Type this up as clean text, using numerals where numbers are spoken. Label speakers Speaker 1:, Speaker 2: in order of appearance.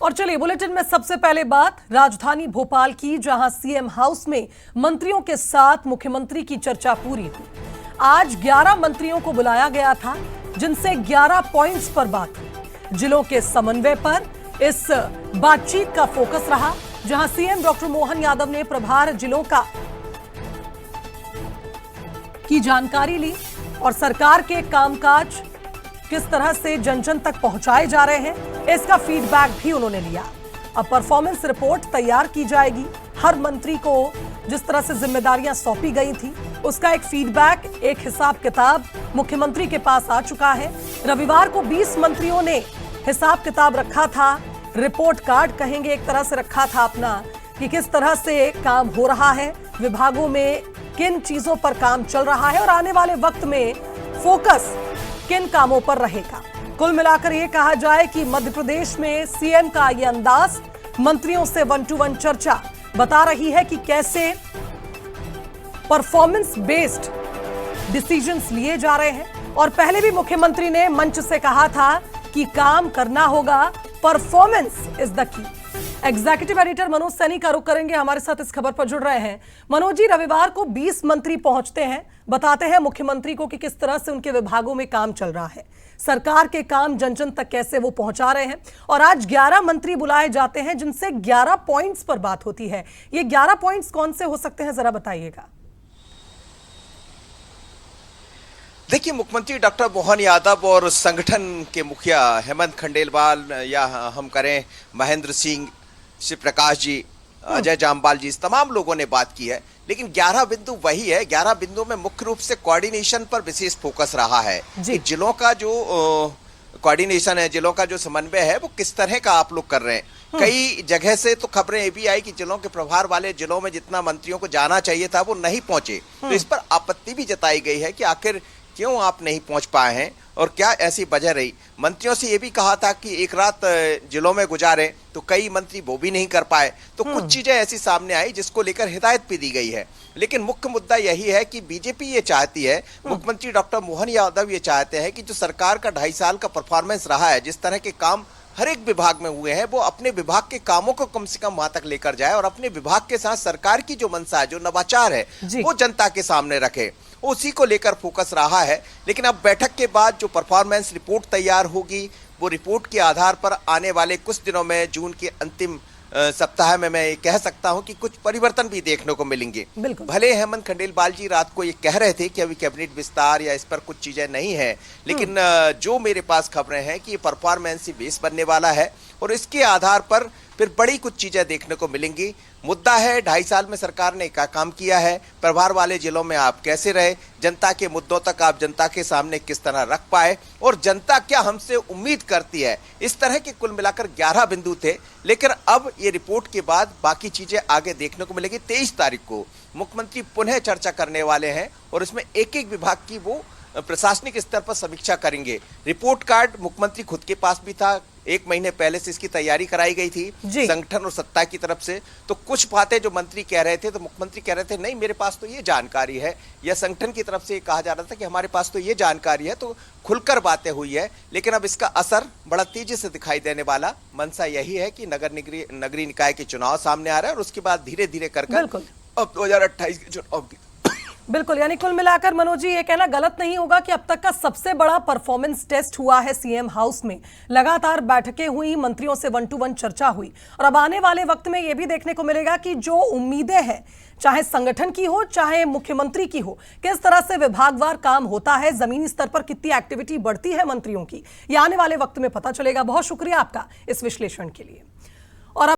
Speaker 1: और चलिए बुलेटिन में सबसे पहले बात राजधानी भोपाल की, जहां सीएम हाउस में मंत्रियों के साथ मुख्यमंत्री की चर्चा पूरी हुई। आज 11 मंत्रियों को बुलाया गया था, जिनसे 11 पॉइंट्स पर बात हुई। जिलों के समन्वय पर इस बातचीत का फोकस रहा, जहां सीएम डॉक्टर मोहन यादव ने प्रभार जिलों की जानकारी ली और सरकार के कामकाज किस तरह से जन जन तक पहुंचाए जा रहे हैं, इसका फीडबैक भी उन्होंने लिया। अब परफॉर्मेंस रिपोर्ट तैयार की जाएगी। हर मंत्री को जिस तरह से जिम्मेदारियां सौंपी गई थी, उसका एक फीडबैक, एक हिसाब किताब मुख्यमंत्री के पास आ चुका है। रविवार को 20 मंत्रियों ने हिसाब किताब रखा था, रिपोर्ट कार्ड कहेंगे एक तरह से रखा था अपना, कि किस तरह से काम हो रहा है, विभागों में किन चीजों पर काम चल रहा है और आने वाले वक्त में फोकस किन कामों पर रहेगा। कुल मिलाकर यह कहा जाए कि मध्य प्रदेश में सीएम का यह अंदाज, मंत्रियों से 1 to 1 चर्चा बता रही है कि कैसे परफॉर्मेंस बेस्ड डिसीजंस लिए जा रहे हैं। और पहले भी मुख्यमंत्री ने मंच से कहा था कि काम करना होगा, performance is the key. Executive editor Manoj Saini का रुख करेंगे, हमारे साथ इस खबर पर जुड़ रहे हैं। मनोज जी, रविवार को 20 मंत्री पहुंचते हैं, बताते हैं मुख्यमंत्री को कि किस तरह से उनके विभागों में काम चल रहा है, सरकार के काम जन जन तक कैसे वो पहुंचा रहे हैं। और आज 11 मंत्री बुलाए जाते हैं, जिनसे 11 पॉइंट्स पर बात होती है। ये 11 पॉइंट्स कौन से हो सकते हैं, जरा बताइएगा।
Speaker 2: देखिए, मुख्यमंत्री डॉक्टर मोहन यादव और संगठन के मुखिया हेमंत खंडेलवाल, या हम करें महेंद्र सिंह, शिव प्रकाश जी, अजय जामवाल जी, इस तमाम लोगों ने बात की है। लेकिन 11 बिंदु वही है। 11 बिंदु में मुख्य रूप से कोऑर्डिनेशन पर विशेष फोकस रहा है कि जिलों का जो कोऑर्डिनेशन है, जिलों का जो समन्वय है, वो किस तरह का आप लोग कर रहे हैं। कई जगह से तो खबरें ये भी आई कि जिलों के प्रभार वाले जिलों में जितना मंत्रियों को जाना चाहिए था वो नहीं पहुंचे। तो इस पर आपत्ति भी जताई गई है कि आखिर क्यों आप नहीं पहुंच पाए हैं और क्या ऐसी वजह रही। मंत्रियों से ये भी कहा था कि एक रात जिलों में गुजारे, तो कई मंत्री वो भी नहीं कर पाए। तो कुछ चीजें ऐसी सामने आई जिसको लेकर हिदायत भी दी गई है। लेकिन मुख्य मुद्दा यही है कि बीजेपी ये चाहती है, मुख्यमंत्री डॉक्टर मोहन यादव ये चाहते हैं कि जो सरकार का 2.5 साल का परफॉर्मेंस रहा है, जिस तरह के काम हर एक विभाग में हुए हैं, वो अपने विभाग के कामों को कम से कम वहां तक लेकर जाए और अपने विभाग के साथ सरकार की जो मंशा है, जो नवाचार है, वो जनता के सामने रखे। उसी को लेकर फोकस रहा है। लेकिन अब बैठक के बाद जो परफॉर्मेंस रिपोर्ट तैयार होगी, वो रिपोर्ट के आधार पर आने वाले कुछ दिनों में, जून के अंतिम सप्ताह में, मैं ये कह सकता हूं कि कुछ परिवर्तन भी देखने को मिलेंगे। भले हेमंत खंडेलवाल जी रात को ये कह रहे थे कि अभी कैबिनेट विस्तार या इस पर कुछ चीजें नहीं है, लेकिन जो मेरे पास खबरें हैं कि ये परफॉर्मेंस ही बेस बनने वाला है और इसके आधार पर फिर बड़ी कुछ चीजें देखने को मिलेंगी। मुद्दा है 2.5 साल में सरकार ने क्या काम किया है, प्रभार वाले जिलों में आप कैसे रहे, जनता के मुद्दों तक आप जनता के सामने किस तरह रख पाए और जनता क्या हमसे उम्मीद करती है। इस तरह के कुल मिलाकर 11 बिंदु थे। लेकिन अब ये रिपोर्ट के बाद बाकी चीजें आगे देखने को मिलेगी। 23 तारीख को मुख्यमंत्री पुनः चर्चा करने वाले हैं और इसमें एक एक विभाग की वो प्रशासनिक स्तर पर समीक्षा करेंगे। रिपोर्ट कार्ड मुख्यमंत्री खुद के पास भी था, 1 महीने पहले से इसकी तैयारी कराई गई थी संगठन और सत्ता की तरफ से। तो कुछ बातें जो मंत्री कह रहे थे, तो मुख्यमंत्री कह रहे थे नहीं, मेरे पास तो ये जानकारी है, या संगठन की तरफ से कहा जा रहा था कि हमारे पास तो ये जानकारी है। तो खुलकर बातें हुई है। लेकिन अब इसका असर बड़ा तेजी से दिखाई देने वाला मंशा यही है कि नगरीय निकाय के चुनाव सामने आ रहा है और उसके बाद धीरे धीरे कर अब 2028 के चुनाव की।
Speaker 1: बिल्कुल, यानी कुल मिलाकर मनोज जी ये कहना गलत नहीं होगा कि अब तक का सबसे बड़ा परफॉर्मेंस टेस्ट हुआ है सीएम हाउस में। लगातार बैठकें हुई, मंत्रियों से 1 to 1 चर्चा हुई और अब आने वाले वक्त में यह भी देखने को मिलेगा कि जो उम्मीदें हैं, चाहे संगठन की हो चाहे मुख्यमंत्री की हो, किस तरह से विभागवार काम होता है, जमीनी स्तर पर कितनी एक्टिविटी बढ़ती है मंत्रियों की, यह आने वाले वक्त में पता चलेगा। बहुत शुक्रिया आपका इस विश्लेषण के लिए। और